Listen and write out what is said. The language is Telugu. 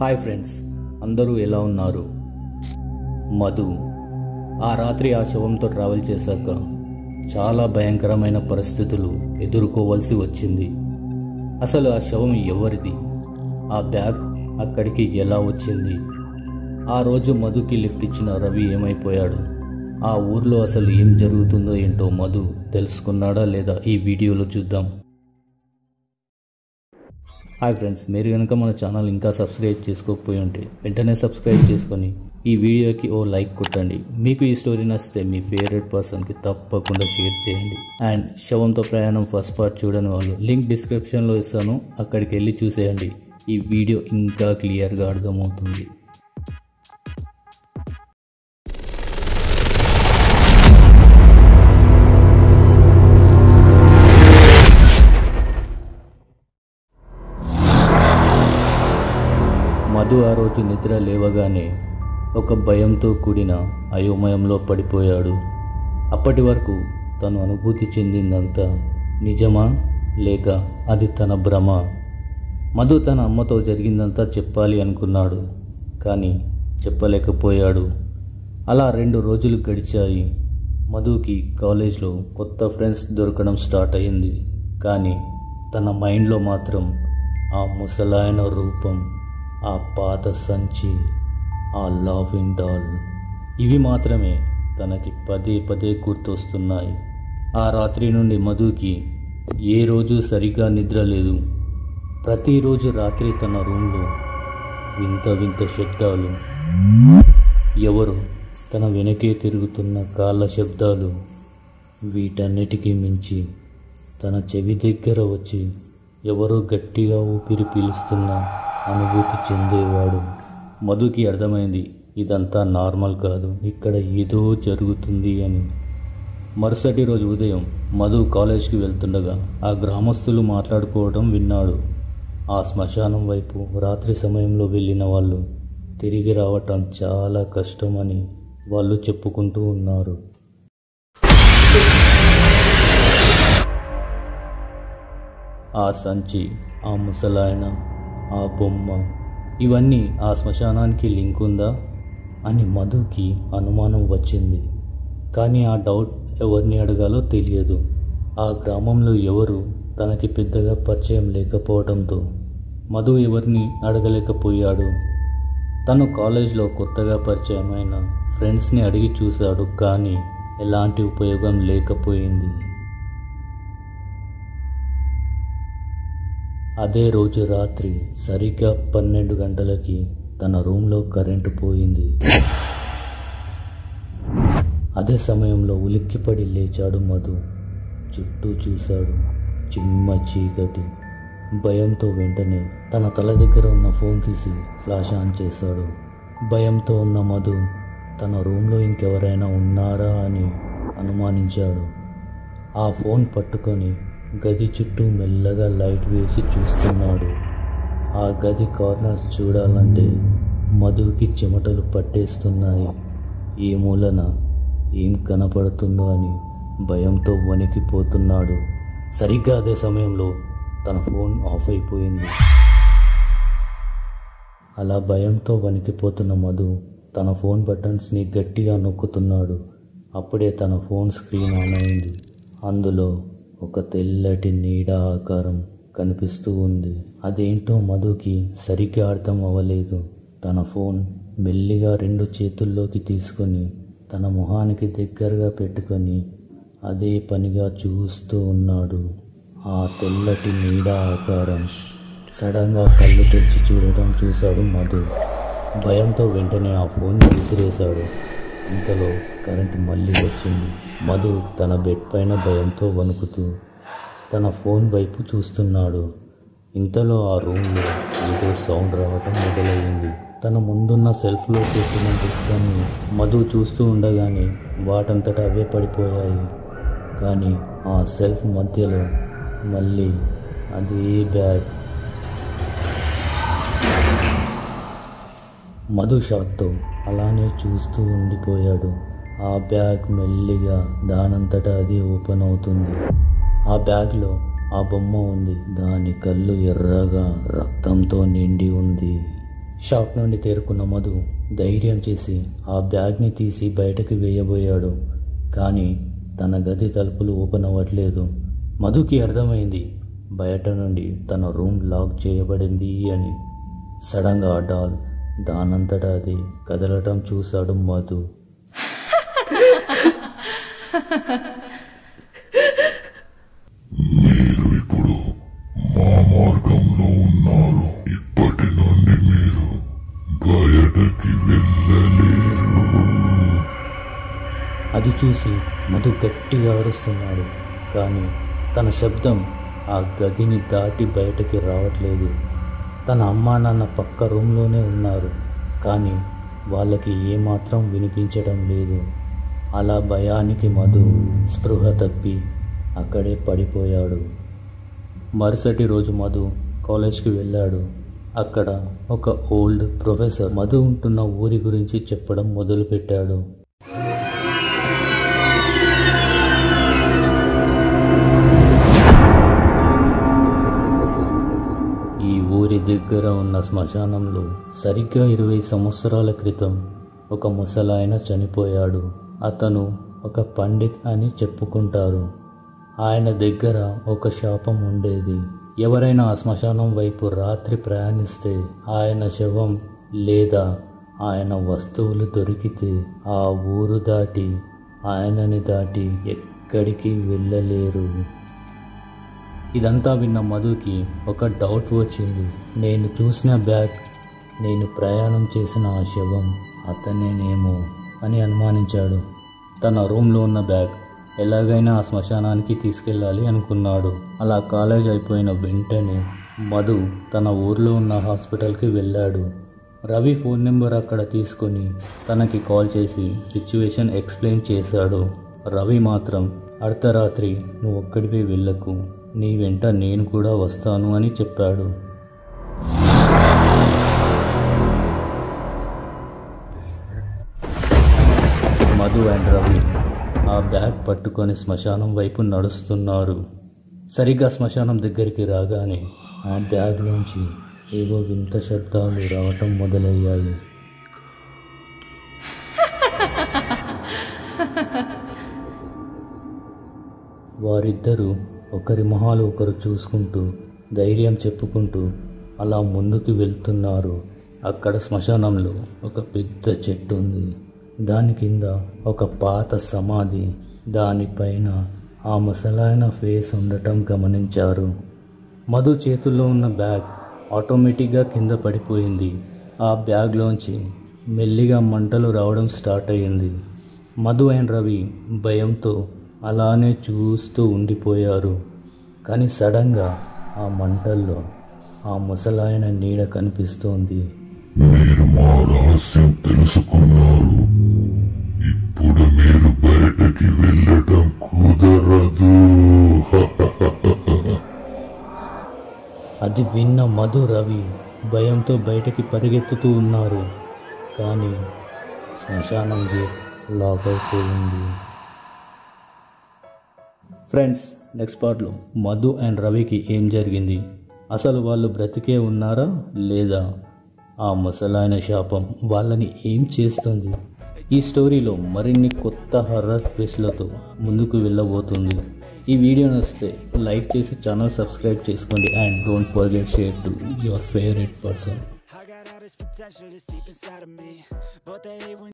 హాయ్ ఫ్రెండ్స్, అందరూ ఎలా ఉన్నారు? మధు ఆ రాత్రి ఆ శవంతో ట్రావెల్ చేశాక చాలా భయంకరమైన పరిస్థితులు ఎదుర్కోవాల్సి వచ్చింది. అసలు ఆ శవం ఎవరిది? ఆ బ్యాగ్ అక్కడికి ఎలా వచ్చింది? ఆ రోజు మధుకి లిఫ్ట్ ఇచ్చిన రవి ఏమైపోయాడు? ఆ ఊర్లో అసలు ఏం జరుగుతుందో ఏంటో మధు తెలుసుకున్నాడా లేదా? ఈ వీడియోలో చూద్దాం. హాయ్ ఫ్రెండ్స్, మీరు కనుక మన ఛానల్ ఇంకా సబ్స్క్రైబ్ చేసుకోకపోయి ఉంటే వెంటనే సబ్స్క్రైబ్ చేసుకొని ఈ వీడియోకి ఓ లైక్ కొట్టండి. మీకు ఈ స్టోరీ నచ్చితే మీ ఫేవరెట్ పర్సన్కి తప్పకుండా షేర్ చేయండి. అండ్ శవంతో ప్రయాణం ఫస్ట్ పార్ట్ చూడని వాళ్ళు లింక్ డిస్క్రిప్షన్లో ఇస్తాను, అక్కడికి వెళ్ళి చూసేయండి. ఈ వీడియో ఇంకా క్లియర్గా అర్థమవుతుంది. మధు ఆ రోజు నిద్ర లేవగానే ఒక భయంతో కూడిన అయోమయంలో పడిపోయాడు. అప్పటి వరకు తను అనుభూతి చెందిందంతా నిజమా లేక అది తన భ్రమ? మధు తన అమ్మతో జరిగిందంతా చెప్పాలి అనుకున్నాడు, కానీ చెప్పలేకపోయాడు. అలా 2 రోజులు గడిచాయి. మధుకి కాలేజ్లో కొత్త ఫ్రెండ్స్ దొరకడం స్టార్ట్ అయింది. కానీ తన మైండ్లో మాత్రం ఆ ముసలాయన రూపం, ఆ పాత సంచి, ఆ లాఫింగ్ డాల్, ఇవి మాత్రమే తనకి పదే పదే గుర్తొస్తున్నాయి. ఆ రాత్రి నుండి మధుకి ఏ రోజు సరిగా నిద్ర లేదు. ప్రతిరోజు రాత్రి తన రూమ్లో వింత వింత శబ్దాలు, ఎవరు తన వెనకే తిరుగుతున్న కాళ్ళ శబ్దాలు, వీటన్నిటికీ మించి తన చెవి దగ్గర వచ్చి ఎవరో గట్టిగా ఊపిరి పీలుస్తున్న అనుభూతి చెందేవాడు. మధుకి అర్థమైంది, ఇదంతా నార్మల్ కాదు, ఇక్కడ ఏదో జరుగుతుంది అని. మరుసటి రోజు ఉదయం మధు కాలేజ్కి వెళ్తుండగా ఆ గ్రామస్తులు మాట్లాడుకోవడం విన్నాడు. ఆ శ్మశానం వైపు రాత్రి సమయంలో వెళ్ళిన వాళ్ళు తిరిగి రావటం చాలా కష్టమని వాళ్ళు చెప్పుకుంటూ ఉన్నారు. ఆ సంచి, ఆ ముసలాయన, ఆ బొమ్మ, ఇవన్నీ ఆ శ్మశానానికి లింక్ ఉందా అని మధుకి అనుమానం వచ్చింది. కానీ ఆ డౌట్ ఎవరిని అడగాలో తెలియదు. ఆ గ్రామంలో ఎవరు తనకి పెద్దగా పరిచయం లేకపోవడంతో మధు ఎవరిని అడగలేకపోయాడు. తను కాలేజ్లో కొత్తగా పరిచయమైన ఫ్రెండ్స్ని అడిగి చూశాడు, కానీ ఎలాంటి ఉపయోగం లేకపోయింది. అదే రోజు రాత్రి సరిగ్గా 12 గంటలకి తన రూమ్లో కరెంటు పోయింది. అదే సమయంలో ఉలిక్కిపడి లేచాడు మధు. చుట్టూ చూశాడు, చిమ్మ చీకటి. భయంతో వెంటనే తన తల దగ్గర ఉన్న ఫోన్ తీసి ఫ్లాష్ ఆన్ చేశాడు. భయంతో ఉన్న మధు తన రూమ్లో ఇంకెవరైనా ఉన్నారా అని అనుమానించాడు. ఆ ఫోన్ పట్టుకొని గది చుట్టూ మెల్లగా లైట్ వేసి చూస్తున్నాడు. ఆ గది కార్నర్స్ చూడాలంటే మధుకి చెమటలు పట్టేస్తున్నాయి. ఈ మూలన ఏం కనపడుతుందో అని భయంతో వణికిపోతున్నాడు. సరిగ్గా అదే సమయంలో తన ఫోన్ ఆఫ్ అయిపోయింది. అలా భయంతో వణికిపోతున్న మధు తన ఫోన్ బటన్స్ని గట్టిగా నొక్కుతున్నాడు. అప్పుడే తన ఫోన్ స్క్రీన్ ఆన్ అయింది. అందులో ఒక తెల్లటి నీడ ఆకారం కనిపిస్తూ ఉంది. అదేంటో మధుకి సరిగ్గా అర్థం అవ్వలేదు. తన ఫోన్ మెల్లిగా 2 చేతుల్లోకి తీసుకొని తన మొహానికి దగ్గరగా పెట్టుకొని అదే పనిగా చూస్తూ ఉన్నాడు. ఆ తెల్లటి నీడ ఆకారం సడన్గా కళ్ళు తెరిచి చూడటం చూశాడు మధు. భయంతో వెంటనే ఆ ఫోన్ విసిరేశాడు. ఇంతలో కరెంటు మళ్ళీ వచ్చింది. మధు తన బెడ్ పైన భయంతో వణుకుతూ తన ఫోన్ వైపు చూస్తున్నాడు. ఇంతలో ఆ రూమ్లో ఏదో సౌండ్ రావటం మొదలయ్యింది. తన ముందున్న సెల్ఫ్లో పెట్టిన బుక్స్ అన్ని మధు చూస్తూ ఉండగానే వాటంతట అవే పడిపోయాయి. కానీ ఆ సెల్ఫ్ మధ్యలో మళ్ళీ అదే బ్యాగ్. మధు షాక్తో అలానే చూస్తూ ఉండిపోయాడు. ఆ బ్యాగ్ మెల్లిగా దానంతటా అది ఓపెన్ అవుతుంది. ఆ బ్యాగ్లో ఆ బొమ్మ ఉంది. దాని కళ్ళు ఎర్రగా రక్తంతో నిండి ఉంది. షాప్ నుండి తేరుకున్న మధు ధైర్యం చేసి ఆ బ్యాగ్ని తీసి బయటకు వేయబోయాడు. కానీ తన గది తలుపులు ఓపెన్ అవ్వట్లేదు. మధుకి అర్థమైంది బయట నుండి తన రూమ్ లాక్ చేయబడింది అని. సడన్గా ఆ డాల్ దానంతటా అది కదలటం చూశాడు మధు. మీరు ఇప్పుడు మా మార్గంలో ఉన్నారు. ఇప్పటి నుండి మీరు బయటకి వెళ్ళలేరు. అది చూసి మధు గట్టిగా అరుస్తున్నాడు. కానీ తన శబ్దం ఆ గదిని దాటి బయటకి రావట్లేదు. తన అమ్మా నాన్న పక్క రూమ్లోనే ఉన్నారు. కానీ వాళ్ళకి ఏమాత్రం వినిపించడం లేదు. అలా భయానికి మధు స్పృహ తప్పి అక్కడే పడిపోయాడు. మరుసటి రోజు మధు కాలేజ్కి వెళ్ళాడు. అక్కడ ఒక ఓల్డ్ ప్రొఫెసర్ మధు ఉంటున్న ఊరి గురించి చెప్పడం మొదలుపెట్టాడు. ఈ ఊరి దగ్గర ఉన్న శ్మశానంలో సరిగ్గా 20 సంవత్సరాల క్రితం ఒక ముసలాయన చనిపోయాడు. అతను ఒక పండిత్ అని చెప్పుకుంటారు. ఆయన దగ్గర ఒక శాపం ఉండేది. ఎవరైనా ఆ శ్మశానం వైపు రాత్రి ప్రయాణిస్తే ఆయన శవం లేదా ఆయన వస్తువులు దొరికితే ఆ ఊరు దాటి ఆయనని దాటి ఎక్కడికి వెళ్ళలేరు. ఇదంతా విన్న మధుకి ఒక డౌట్ వచ్చింది. నేను చూసిన బ్యాగ్, నేను ప్రయాణం చేసిన ఆ శవం అతనేనేమో అని అనుమానించాడు. తన రూమ్లో ఉన్న బ్యాగ్ ఎలాగైనా ఆ శ్మశానానికి తీసుకెళ్ళాలి అనుకున్నాడు. అలా కాలేజ్ అయిపోయిన వెంటనే మధు తన ఊర్లో ఉన్న హాస్పిటల్కి వెళ్ళాడు. రవి ఫోన్ నెంబర్ అక్కడ తీసుకొని తనకి కాల్ చేసి సిచ్యువేషన్ ఎక్స్ప్లెయిన్ చేశాడు. రవి మాత్రం అర్ధరాత్రి నువ్వు ఒక్కడివే వెళ్ళకు, నీ వెంట నేను కూడా వస్తాను అని చెప్పాడు. మధు అండ్ రవి ఆ బ్యాగ్ పట్టుకొని శ్మశానం వైపు నడుస్తున్నారు. సరిగ్గా శ్మశానం దగ్గరికి రాగానే ఆ బ్యాగ్లోంచి ఏవో వింత శబ్దాలు రావటం మొదలయ్యాయి. వారిద్దరూ ఒకరి మొహాలు ఒకరు చూసుకుంటూ ధైర్యం చెప్పుకుంటూ అలా ముందుకు వెళ్తున్నారు. అక్కడ శ్మశానంలో ఒక పెద్ద చెట్టు ఉంది. దాని కింద ఒక పాత సమాధి, దానిపైన ఆ ముసలాయన ఫేస్ ఉండటం గమనించారు. మధు చేతుల్లో ఉన్న బ్యాగ్ ఆటోమేటిక్గా కింద పడిపోయింది. ఆ బ్యాగ్లోంచి మెల్లిగా మంటలు రావడం స్టార్ట్ అయ్యింది. మధు అండ్ రవి భయంతో అలానే చూస్తూ ఉండిపోయారు. కానీ సడన్గా ఆ మంటల్లో ఆ ముసలాయన నీడ కనిపిస్తోంది. మీరు మా రహస్యం తెలుసుకున్నారు. ఇప్పుడు మీరు బయటకి వెళ్ళటం కుదరదు. అది విన్న మధు రవి భయంతో బయటకి పరిగెత్తుతూ ఉన్నారు. కానీ శ్మశానం గేట్ లాక్ అయిపోయింది. ఫ్రెండ్స్, నెక్స్ట్ పార్ట్లో మధు అండ్ రవికి ఏం జరిగింది? అసలు వాళ్ళు బ్రతికే ఉన్నారా లేదా ఆ ముసలాయన శాపం వాళ్ళని ఏం చేస్తుంది? ఈ స్టోరీలో మరిన్ని కొత్త హర్రర్ ట్విస్ట్లతో ముందుకు వెళ్ళబోతుంది. ఈ వీడియో నచ్చితే లైక్ చేసి ఛానల్ సబ్స్క్రైబ్ చేసుకోండి and don't forget share to your favourite person.